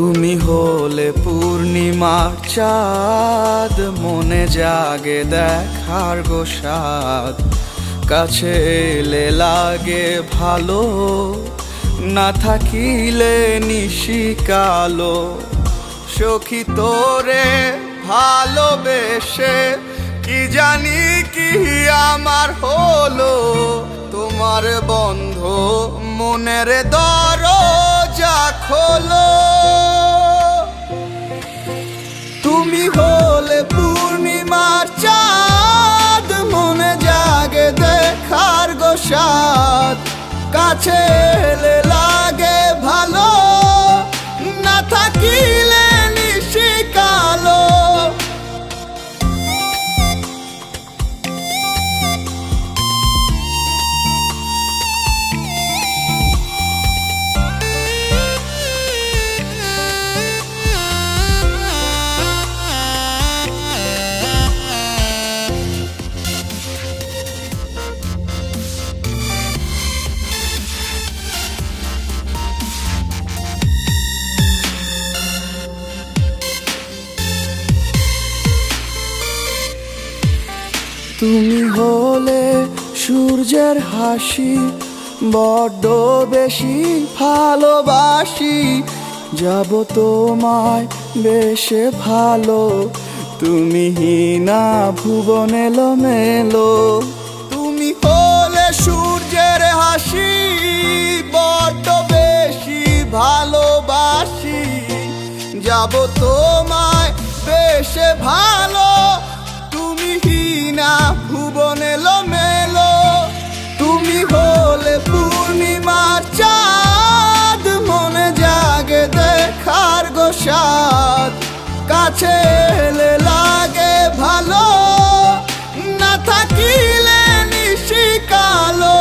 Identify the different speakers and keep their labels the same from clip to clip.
Speaker 1: তুমি হলে পূর্ণিমার চাঁদ, মনে জাগে দেখার গো সাদ। কাছে এলে লাগে ভালো, না থাকিলে নিশি কালো। সখী তোরে ভালোবেসে কি জানি কি আমার হলো, তোমার বন্ধ মনের দরজা খোলো। তুমি হলে পূর্ণিমার চাঁদ, মনে জাগে দেখার গো সাদ। কাছে এলে লাগে ভালো, না থাকিলে নিশি কালো। তুমি হলে সূর্যের হাসি, বড্ড বেশি ভালোবাসি। যাব তোমায় বেশে ভালো, তুমি না ভুবন এলোমেলো। তুমি হলে সূর্যের হাসি, বড্ড বেশি ভালোবাসি। যাব তোমায় বেশে ভালো, তুমি না ভুবন এলোমেলো। তুমি হলে পূর্ণিমার চাঁদ, মনে জাগে দেখার গো সাদ। কাছে এলে লাগে ভালো, না থাকিলে নিশি কালো।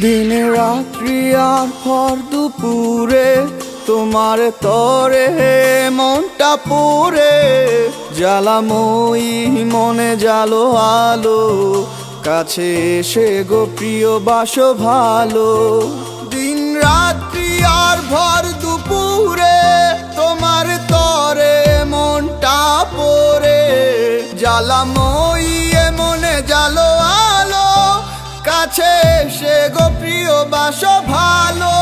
Speaker 1: দিনে রাত্রি আর ভর দুপুরে, তোমার তরে মনটা পড়ে। জ্বালাময়ী মনে জালো আলো, কাছে এসে গো প্রিয় বাসো ভালো। দিন রাত্রি আর ভর দুপুরে, তোমার তরে মনটা পড়ে। জ্বালাময়ী মনে জালো আলো, কাছে এসে গো প্রিয় বাসো ভালো।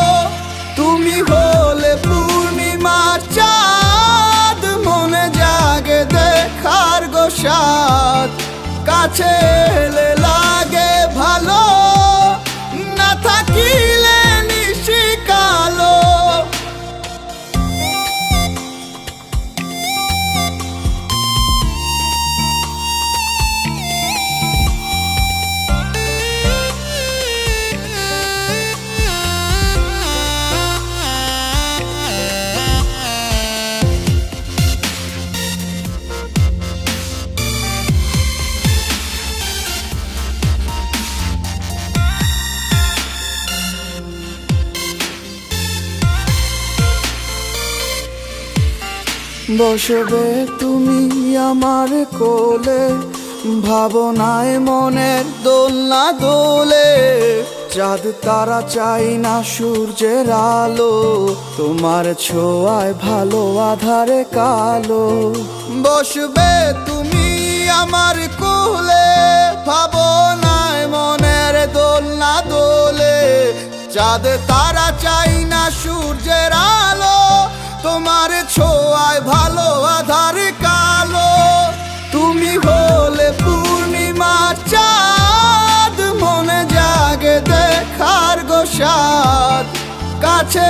Speaker 1: তুমি হলে পূর্ণিমার চাঁদ, মনে জাগে দেখার গো সাদ। কাছে এলে লাগে ভালো, না থাকিলে নিশি কালো। বসবে তুমি আমার কোলে, ভাবনায় মনের দোলনা দোলে। চাঁদ তারা চাই না সূর্যের আলো, তোমার ছোঁয়ায় ভালো আধারে কালো। বসবে তুমি আমার কোলে, ভাবনায় মনের দোলনা দোলে। চাঁদ তারা চাই না সূর্যের আলো, তোমার ছোঁয়ায় ভালো আধার কালো। তুমি হলে পূর্ণিমার চাঁদ, মনে জাগে দেখার গো সাদ। কাছে